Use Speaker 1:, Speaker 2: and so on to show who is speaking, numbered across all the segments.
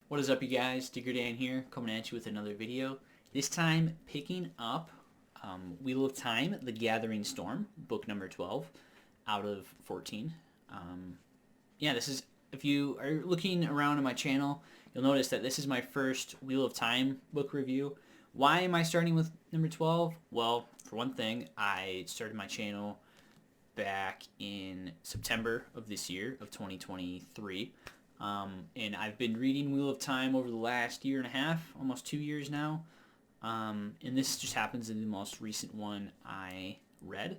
Speaker 1: What is up, you guys? Diggerdan here, coming at you with another video. This time, picking up Wheel of Time, The Gathering Storm, book number 12 out of 14. This is, if you are looking around on my channel, you'll notice that this is my first Wheel of Time book review. Why am I starting with number 12? Well, for one thing, I started my channel back in September of this year, of 2023. And I've been reading Wheel of Time over the last year and a half, almost 2 years now. And this just happens to be the most recent one I read.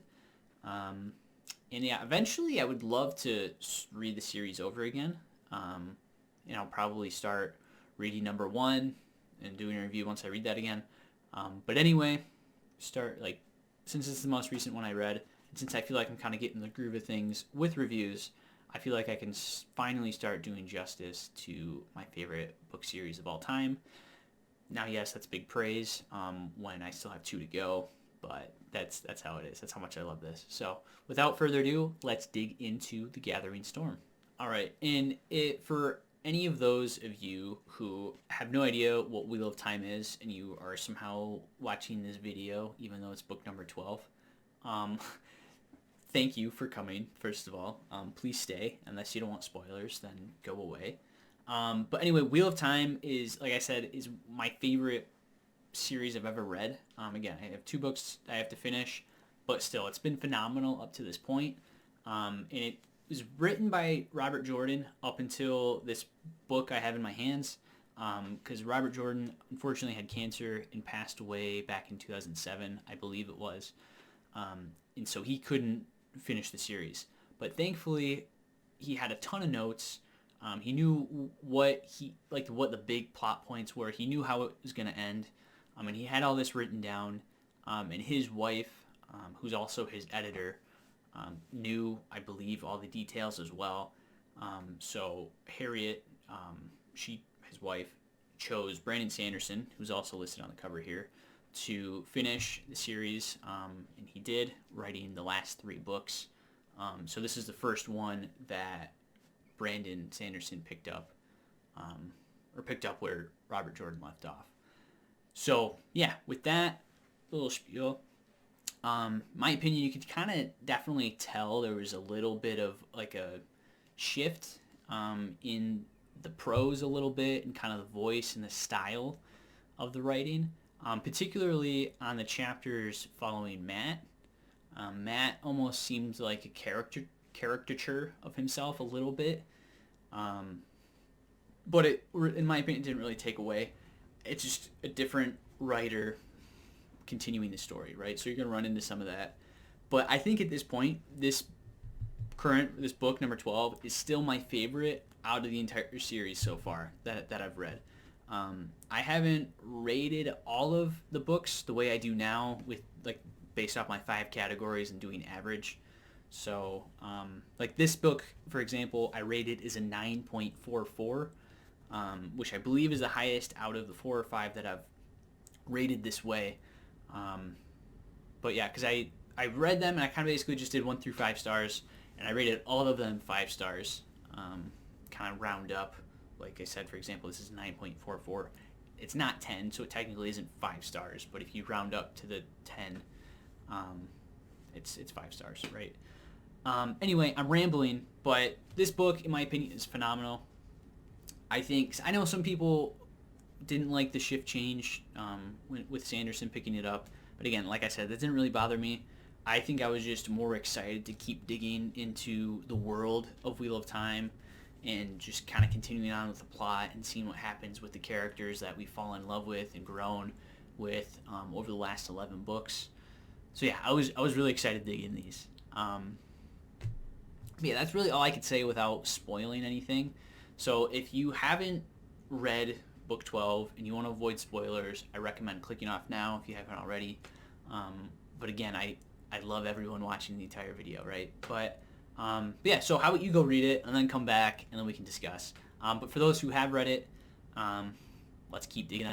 Speaker 1: Eventually I would love to read the series over again. I'll probably start reading number 1 and doing a review once I read that again. But anyway, since it's the most recent one I read, and since I feel like I'm kind of getting the groove of things with reviews, I feel like I can finally start doing justice to my favorite book series of all time. Now, yes, that's big praise when I still have 2 to go, but that's how it is. That's how much I love this. So without further ado, let's dig into The Gathering Storm. All right, and for any of those of you who have no idea what Wheel of Time is and you are somehow watching this video, even though it's book number 12, thank you for coming, first of all. Please stay. Unless you don't want spoilers, then go away. But anyway, Wheel of Time is, like I said, is my favorite series I've ever read. Again, I have 2 books I have to finish, but still, it's been phenomenal up to this point. And it was written by Robert Jordan up until this book I have in my hands, because Robert Jordan unfortunately had cancer and passed away back in 2007, I believe it was. And so he couldn't finish the series, but thankfully he had a ton of notes. He knew what the big plot points were. He knew how it was going to end, and he had all this written down. And his wife, who's also his editor, knew, I believe, all the details as well. So Harriet, his wife, chose Brandon Sanderson, who's also listed on the cover here, to finish the series, and he did, writing the last 3 books. So this is the first one that Brandon Sanderson picked up where Robert Jordan left off. So yeah, with that little spiel, my opinion, you could kind of definitely tell there was a little bit of like a shift in the prose a little bit, and kind of the voice and the style of the writing. Particularly on the chapters following Matt. Matt almost seems like a caricature of himself a little bit. But it, in my opinion, didn't really take away. It's just a different writer continuing the story, right? So you're going to run into some of that. But I think at this point, this book, number 12, is still my favorite out of the entire series so far that I've read. I haven't rated all of the books the way I do now, with based off my 5 categories and doing average. So this book, for example, I rated as a 9.44, which I believe is the highest out of the 4 or 5 that I've rated this way. But yeah, because I read them and I kind of basically just did 1 through 5 stars, and I rated all of them 5 stars, kind of round up. Like I said, for example, this is 9.44. It's not 10, so it technically isn't 5 stars. But if you round up to the 10, it's 5 stars, right? Anyway, I'm rambling, but this book, in my opinion, is phenomenal. I know some people didn't like the shift change with Sanderson picking it up. But again, like I said, that didn't really bother me. I think I was just more excited to keep digging into the world of Wheel of Time, and just kind of continuing on with the plot and seeing what happens with the characters that we fall in love with and grown with over the last 11 books. So yeah, I was really excited to dig in these. Yeah, that's really all I could say without spoiling anything. So if you haven't read book 12 and you want to avoid spoilers, I recommend clicking off now if you haven't already. But again, I love everyone watching the entire video, right? But yeah, so how about you go read it and then come back and then we can discuss. But for those who have read it, let's keep digging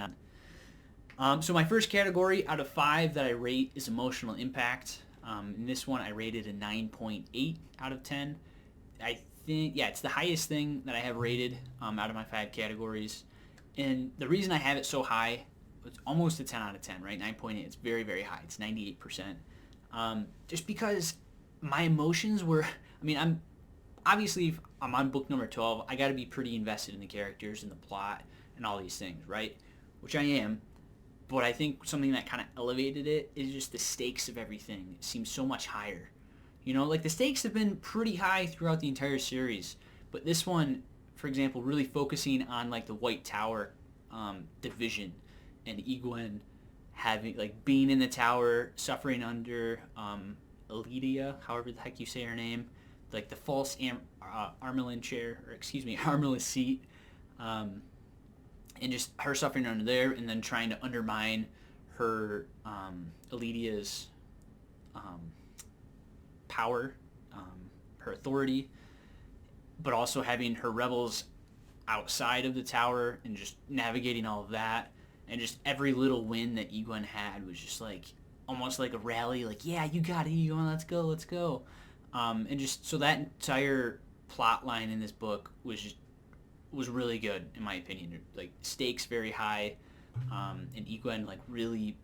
Speaker 1: on. So my first category out of 5 that I rate is emotional impact. In this one, I rated a 9.8 out of 10. I think, yeah, it's the highest thing that I have rated out of my 5 categories. And the reason I have it so high, it's almost a 10 out of 10, right? 9.8, it's very, very high. It's 98%. Just because my emotions were, I mean, obviously, if I'm on book number 12, I got to be pretty invested in the characters and the plot and all these things, right? Which I am. But I think something that kind of elevated it is just the stakes of everything. It seems so much higher. You know, like the stakes have been pretty high throughout the entire series. But this one, for example, really focusing on like the White Tower division and Egwene having, like, being in the tower, suffering under Aledia, however the heck you say her name, like the false Armelin chair, or excuse me, Armelin seat, and just her suffering under there, and then trying to undermine her Aledia's power, her authority, but also having her rebels outside of the tower and just navigating all of that, and just every little win that Egwene had was just like almost like a rally, like, yeah, you got it, Egwene, let's go. And just so that entire plot line in this book was really good in my opinion. Like stakes very high, and Egwene like really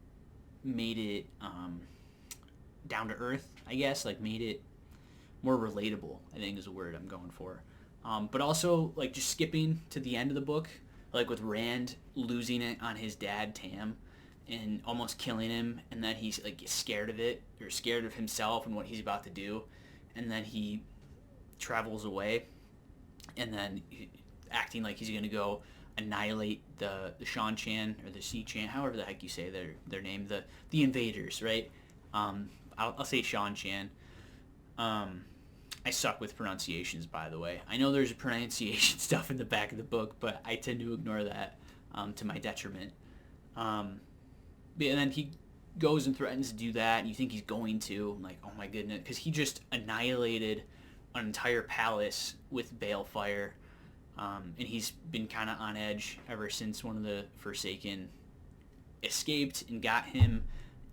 Speaker 1: made it down to earth, I guess, like made it more relatable, I think is the word I'm going for. But also like just skipping to the end of the book, like with Rand losing it on his dad Tam and almost killing him, and then he's like scared of it, or scared of himself and what he's about to do, and then he travels away, and then acting like he's gonna go annihilate the Shan-Chan or the Sea-Chan, however the heck you say their name, the invaders, right? I'll say Shan-Chan. I suck with pronunciations, by the way. I know there's pronunciation stuff in the back of the book, but I tend to ignore that to my detriment. But then he goes and threatens to do that, and you think he's going to. I'm like, oh my goodness, because he just annihilated an entire palace with balefire, and he's been kind of on edge ever since one of the Forsaken escaped and got him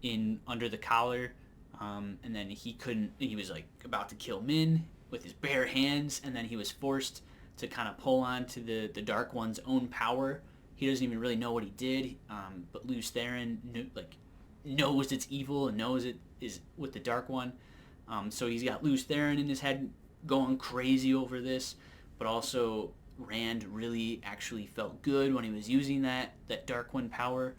Speaker 1: in under the collar. And then he was like about to kill Min with his bare hands, and then he was forced to kind of pull on to the Dark One's own power. He doesn't even really know what he did, but Lews Therin knows it's evil and knows it is with the Dark One. So he's got Lews Therin in his head going crazy over this, but also Rand really actually felt good when he was using that Dark One power.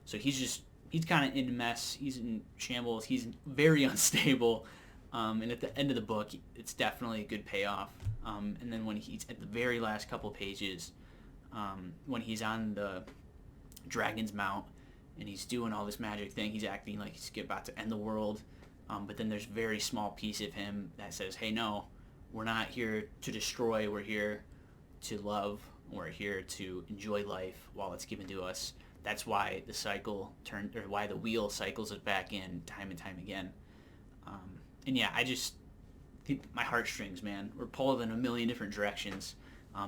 Speaker 1: So he's kind of in a mess. He's in shambles. He's very unstable. And at the end of the book, it's definitely a good payoff. And then when he's at the very last couple pages, when he's on the Dragon's Mount and he's doing all this magic thing, he's acting like he's about to end the world. But then there's a very small piece of him that says, hey, no, we're not here to destroy. We're here to love. We're here to enjoy life while it's given to us. That's why why the wheel cycles it back in time and time again. And yeah, I just think my heartstrings, man, were pulled in a million different directions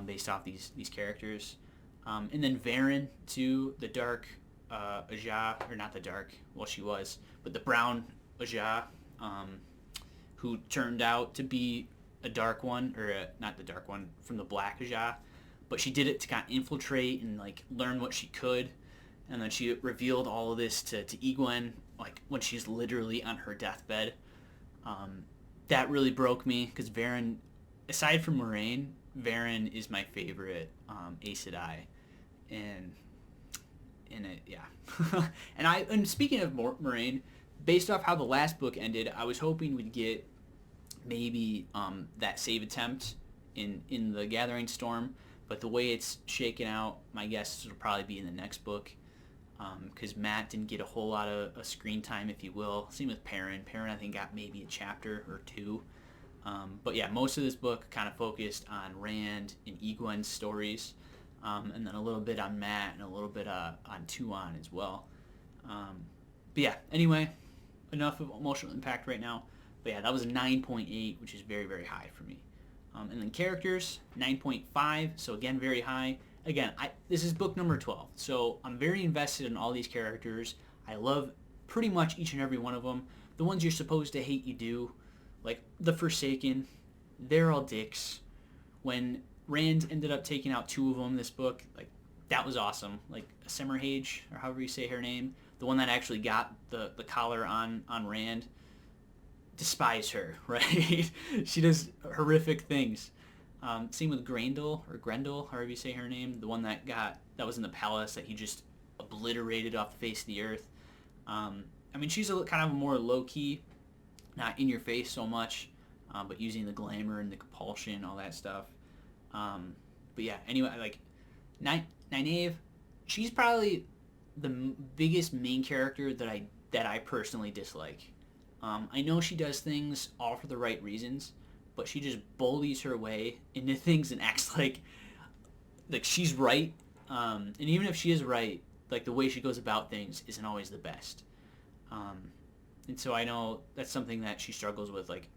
Speaker 1: based off these characters. And then Varen, too, the dark Ajah, or not the dark, well, she was, but the brown Ajah, who turned out to be a dark one, or not the dark one, from the black Ajah, but she did it to kind of infiltrate and like learn what she could. And then she revealed all of this to Egwene, like when she's literally on her deathbed. That really broke me, because Varen, aside from Moiraine, Varen is my favorite Aes Sedai, and yeah. and speaking of Moiraine, based off how the last book ended, I was hoping we'd get maybe that save attempt in the Gathering Storm, but the way it's shaken out, my guess it'll probably be in the next book. Because Matt didn't get a whole lot of screen time, if you will. Same with Perrin. Perrin, I think, got maybe a chapter or two. But yeah, most of this book kind of focused on Rand and Egwene's stories, and then a little bit on Matt and a little bit on Tuon as well. But yeah, anyway, enough of emotional impact right now. But yeah, that was a 9.8, which is very, very high for me. And then characters, 9.5, so again, very high. Again, this is book number 12, so I'm very invested in all these characters. I love pretty much each and every one of them. The ones you're supposed to hate, you do. Like, the Forsaken, they're all dicks. When Rand ended up taking out two of them this book, like, that was awesome. Like Semmerhage, or however you say her name, the one that actually got the collar on Rand, despise her, right? She does horrific things. Same with Grendel, however you say her name, the one that was in the palace that he just obliterated off the face of the earth. I mean, she's kind of a more low key, not in your face so much, but using the glamour and the compulsion, all that stuff. But yeah, anyway, like Nynaeve, she's probably the biggest main character that I personally dislike. I know she does things all for the right reasons, but she just bullies her way into things and acts like she's right. And even if she is right, like the way she goes about things isn't always the best. And so I know that's something that she struggles with, like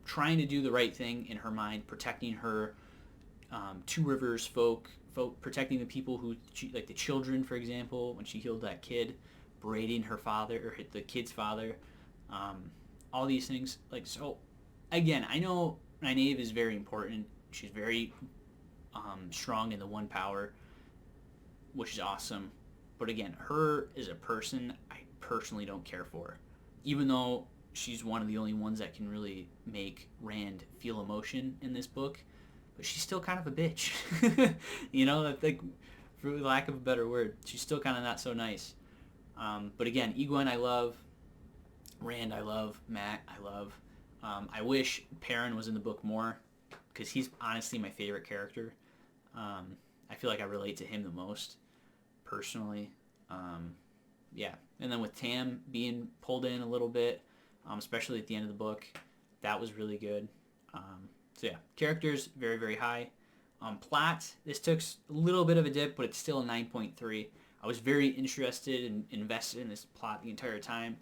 Speaker 1: trying to do the right thing in her mind, protecting her Two Rivers folk, protecting the people like the children, for example, when she healed that kid, berating her father or the kid's father, all these things. Like, so again, I know Nynaeve is very important. She's very strong in the one power, which is awesome. But again, her as a person, I personally don't care for. Even though she's one of the only ones that can really make Rand feel emotion in this book, but she's still kind of a bitch. You know, like, for lack of a better word, she's still kind of not so nice. But again, Egwene I love, Rand I love, Mat I love. I wish Perrin was in the book more, because he's honestly my favorite character. I feel like I relate to him the most, personally. Yeah, and then with Tam being pulled in a little bit, especially at the end of the book, that was really good. So yeah, characters very, very high. Plot, this took a little bit of a dip, but it's still a 9.3. I was very interested and invested in this plot the entire time.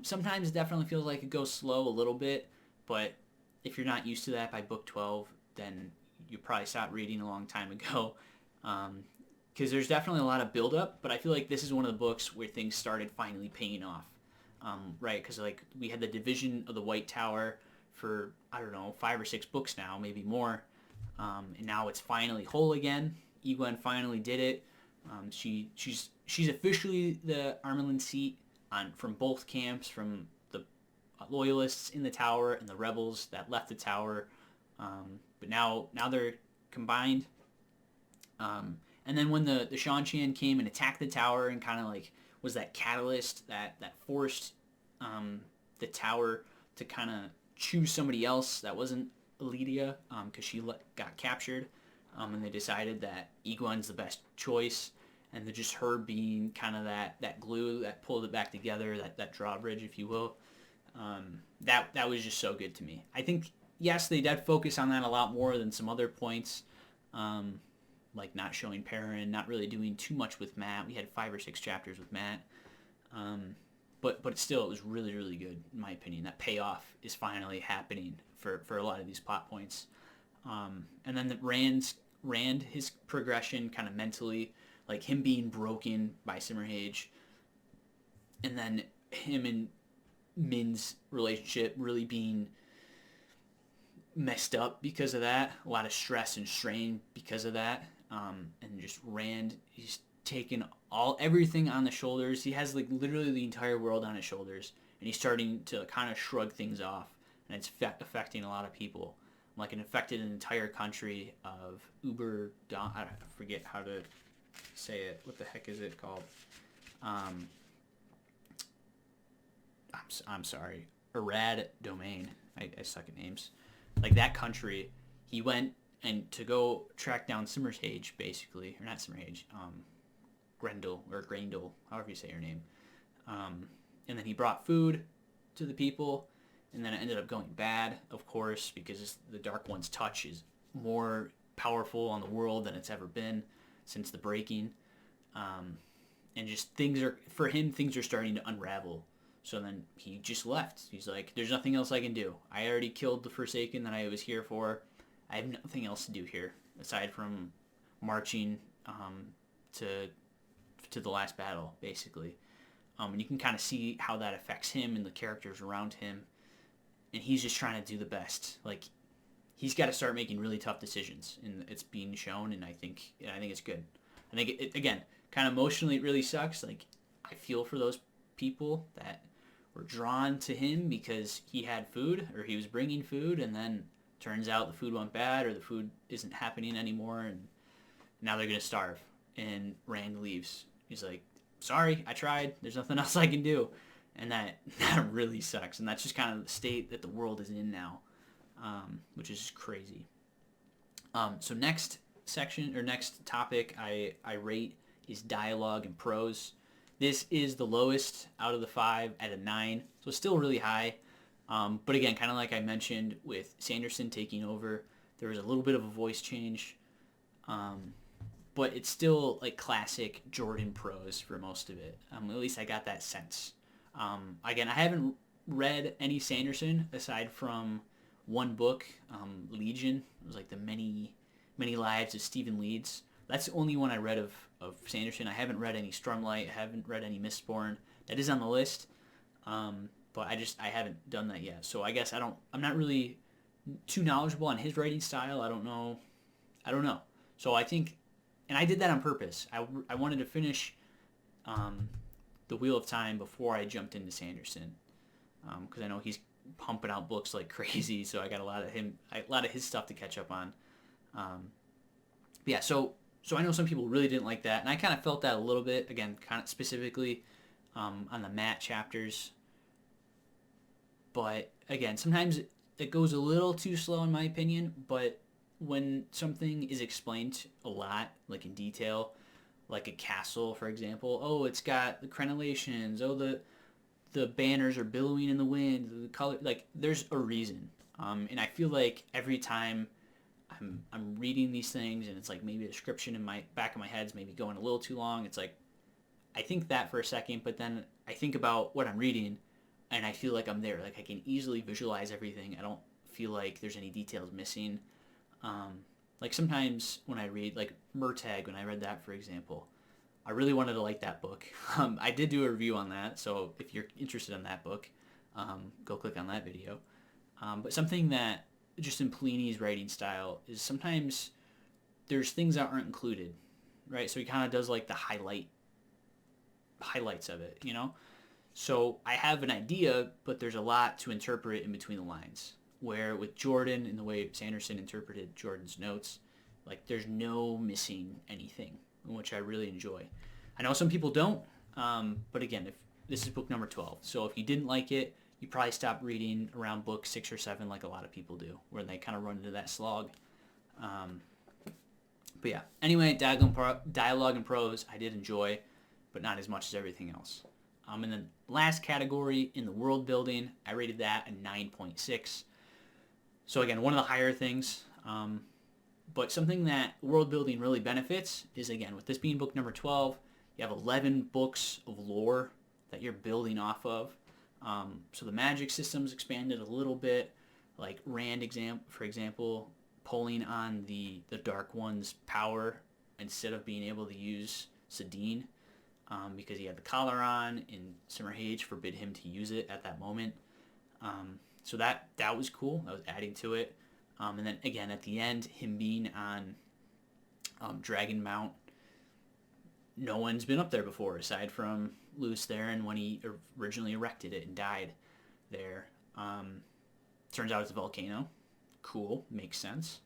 Speaker 1: Sometimes it definitely feels like it goes slow a little bit, but if you're not used to that by book 12, then you probably stopped reading a long time ago. Because there's definitely a lot of build-up, but I feel like this is one of the books where things started finally paying off, right? Because like we had the division of the White Tower for, I don't know, 5 or 6 books now, maybe more, and now it's finally whole again. Egwene finally did it. She's officially the Armelin seat from both camps, from the loyalists in the tower and the rebels that left the tower, but now they're combined. And then when the Shan-Chan came and attacked the tower and kind of like was that catalyst that forced the tower to kind of choose somebody else that wasn't Elydia, because she got captured, and they decided that Egwene's the best choice, and just her being kind of that glue that pulled it back together, that drawbridge, if you will. That was just so good to me. I think, yes, they did focus on that a lot more than some other points. Like not showing Perrin, not really doing too much with Mat. We had 5 or 6 chapters with Mat. But still, it was really, really good, in my opinion. That payoff is finally happening for a lot of these plot points. And then Rand, his progression kind of mentally, like him being broken by Simmerhage, and then him and Min's relationship really being messed up because of that. A lot of stress and strain because of that. And just Rand, he's taken everything on the shoulders. He has like literally the entire world on his shoulders, and he's starting to kind of shrug things off, and it's affecting a lot of people. Like it affected an entire country of I forget how to say it. What the heck is it called? I'm sorry. Arad Domain. I suck at names. Like that country, he went and to go track down Simmerhage, basically, or not Simmerhage, Grendel, however you say her name. And then he brought food to the people, and then it ended up going bad, of course, because the Dark One's touch is more powerful on the world than it's ever been since the breaking. And just things are starting to unravel. So then he just left. He's like, there's nothing else I can do. I already killed the Forsaken that I was here for. I have nothing else to do here aside from marching to the last battle, basically. And you can kind of see how that affects him and the characters around him. And he's just trying to do the best. Like, he's got to start making really tough decisions, and it's being shown, and I think it's good. I think it again, kind of emotionally, it really sucks. Like, I feel for those people that were drawn to him because he had food or he was bringing food, and then turns out the food went bad or the food isn't happening anymore, and now they're gonna starve. And Rand leaves. He's like, sorry, I tried. There's nothing else I can do. And that really sucks. And that's just kind of the state that the world is in now, which is crazy. So next section, or next topic I rate is dialogue and prose. This is the lowest out of the 5 at a 9, so it's still really high. But again, kind of like I mentioned with Sanderson taking over, there was a little bit of a voice change. But it's still like classic Jordan prose for most of it. At least I got that sense. Again, I haven't read any Sanderson aside from one book, Legion. It was like the many lives of Stephen Leeds. That's the only one I read of Sanderson. I haven't read any Stormlight. I haven't read any Mistborn. That is on the list, but I haven't done that yet. So I guess I'm not really too knowledgeable on his writing style. I don't know. So I think, and I did that on purpose. I wanted to finish The Wheel of Time before I jumped into Sanderson, because I know he's pumping out books like crazy. So I got a lot of his stuff to catch up on. Yeah. So I know some people really didn't like that, and I kind of felt that a little bit. Again, kind of specifically on the Matt chapters. But again, sometimes it goes a little too slow in my opinion. But when something is explained a lot, like in detail, like a castle, for example, oh, it's got the crenellations, oh, the banners are billowing in the wind, the color, like there's a reason. And I feel like every time I'm reading these things and it's like maybe a description in my back of my head's maybe going a little too long. It's like I think that for a second, but then I think about what I'm reading and I feel like I'm there. Like I can easily visualize everything. I don't feel like there's any details missing. Like sometimes when I read like Murtagh, when I read that, for example, I really wanted to like that book. I did do a review on that, so if you're interested in that book, go click on that video. But something that just in Plini's writing style is sometimes there's things that aren't included, right? So he kind of does like the highlights of it, you know? So I have an idea, but there's a lot to interpret in between the lines. Where with Jordan, in the way Sanderson interpreted Jordan's notes, like there's no missing anything, which I really enjoy. I know some people don't, but again, if this is book number 12, so if you didn't like it, you probably stop reading around book 6 or 7 like a lot of people do, where they kind of run into that slog. But yeah, anyway, dialogue and prose I did enjoy, but not as much as everything else. And then last category, in the world building, I rated that a 9.6. So again, one of the higher things, but something that world building really benefits is, again, with this being book number 12, you have 11 books of lore that you're building off of. So the magic system's expanded a little bit, like Rand, for example, pulling on the Dark One's power instead of being able to use Sedin, because he had the collar on and Simmerhage forbid him to use it at that moment. So that was cool. That was adding to it. And then again at the end, him being on Dragon Mount. No one's been up there before aside from Lews Therin when he originally erected it and died there. Turns out it's a volcano. Cool, makes sense.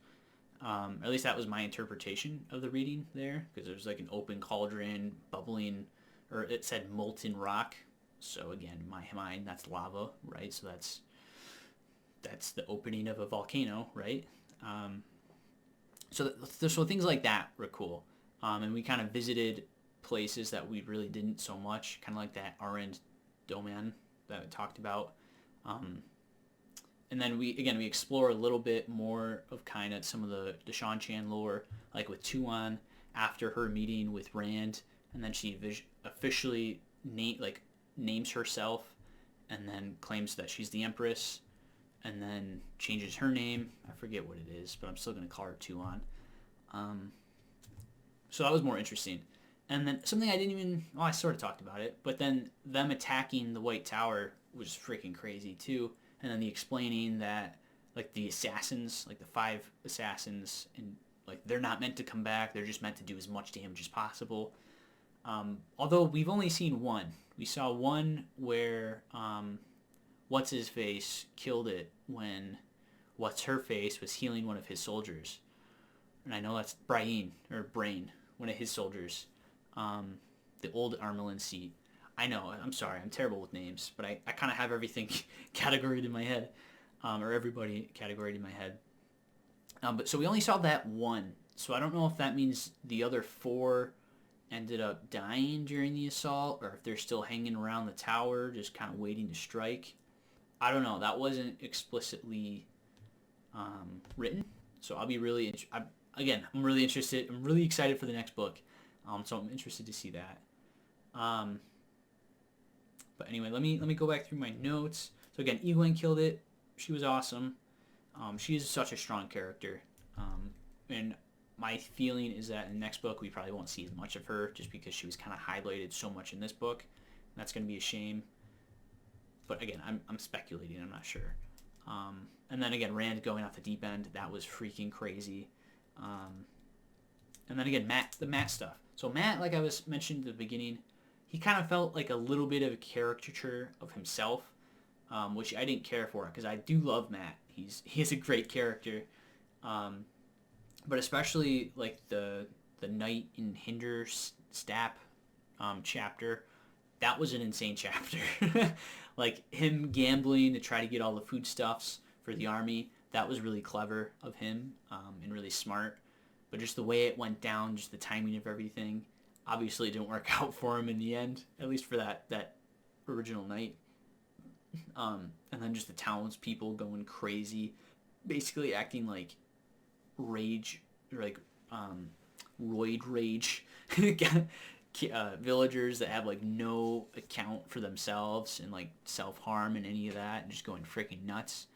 Speaker 1: At least that was my interpretation of the reading there, because there was like an open cauldron, bubbling, or it said molten rock. So again, in my mind, that's lava, right? So that's the opening of a volcano, right? So things like that were cool. And we kind of visited places that we really didn't so much, kind of like that Arend Domain that I talked about. And then we explore a little bit more of kind of some of the Shan-Chan lore, like with Tuon after her meeting with Rand, and then she officially names herself, and then claims that she's the Empress, and then changes her name. I forget what it is, but I'm still going to call her Tuon. So that was more interesting. And then something I sort of talked about it, but then them attacking the White Tower was freaking crazy too. And then the explaining that, like, the assassins, like the 5 assassins, and Like, they're not meant to come back. They're just meant to do as much damage as possible. Although we've only seen one. We saw one where What's-His-Face killed it when What's-Her-Face was healing one of his soldiers. And I know that's Brain, one of his soldiers. The old Armelin seat. I know, I'm sorry, I'm terrible with names, but I kind of have everything categorized in my head, or everybody categorized in my head. But so we only saw that one, so I don't know if that means the other 4 ended up dying during the assault, or if they're still hanging around the tower, just kind of waiting to strike. I don't know. That wasn't explicitly written, so I'll be really I'm really interested. I'm really excited for the next book, so I'm interested to see that. But anyway, let me go back through my notes. So again, Egwene killed it. She was awesome. She is such a strong character, and my feeling is that in the next book we probably won't see as much of her, just because she was kind of highlighted so much in this book. And that's going to be a shame. But again, I'm speculating. I'm not sure. And then again, Rand going off the deep end, that was freaking crazy. And then again, the Matt stuff. So Matt, like I was mentioned at the beginning, he kind of felt like a little bit of a caricature of himself, which I didn't care for, because I do love Matt. He is a great character. But especially like the Knight in Hinder Stap chapter, that was an insane chapter. Like him gambling to try to get all the foodstuffs for the army, that was really clever of him, and really smart. But just the way it went down, just the timing of everything, obviously it didn't work out for him in the end, at least for that original night. And then just the townspeople going crazy, basically acting like rage, or like roid rage villagers that have like no account for themselves and like self-harm and any of that, and just going freaking nuts.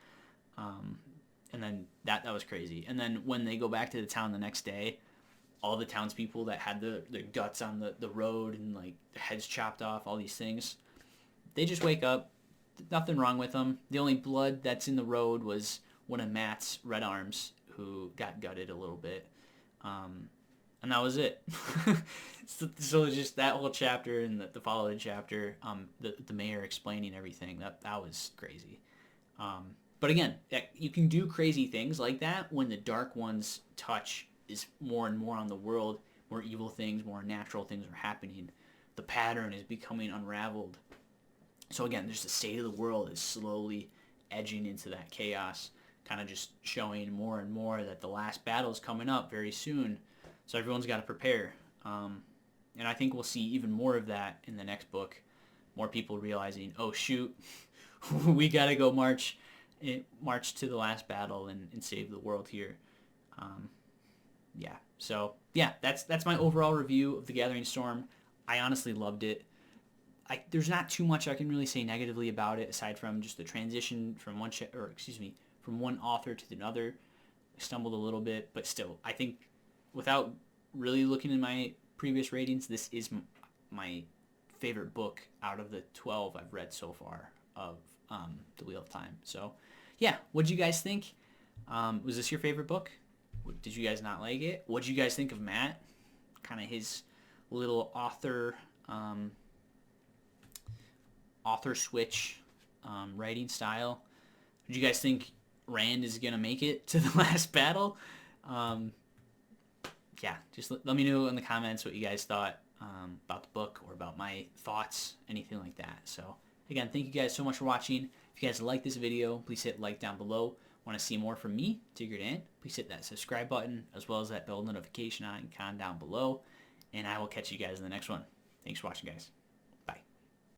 Speaker 1: And then that was crazy. And then when they go back to the town the next day, all the townspeople that had their guts on the road and like their heads chopped off, all these things, they just wake up. Nothing wrong with them. The only blood that's in the road was one of Matt's red arms, who got gutted a little bit. And that was it. So just that whole chapter and the following chapter, the mayor explaining everything, that was crazy. But again, you can do crazy things like that when the Dark One's touch is more and more on the world, more evil things, more natural things are happening. The pattern is becoming unraveled. So again, just the state of the world is slowly edging into that chaos, kind of just showing more and more that the last battle is coming up very soon. So everyone's got to prepare. And I think we'll see even more of that in the next book. More people realizing, oh shoot, we got to go march to the last battle and save the world here. So that's my overall review of The Gathering Storm. I honestly loved it. There's not too much I can really say negatively about it, aside from just the transition from from one author to another. I stumbled a little bit, but still, I think without really looking in my previous ratings, this is my favorite book out of the 12 I've read so far of The Wheel of Time. So, yeah, what'd you guys think? Was this your favorite book? Did you guys not like it? What'd you guys think of Matt? Kind of his little author switch writing style. Did you guys think Rand is going to make it to the last battle? Just let me know in the comments what you guys thought about the book, or about my thoughts, anything like that. So again, thank you guys so much for watching. If you guys like this video, please hit like down below. Want to see more from me, Diggerdan, please hit that subscribe button, as well as that bell notification icon down below. And I will catch you guys in the next one. Thanks for watching, guys.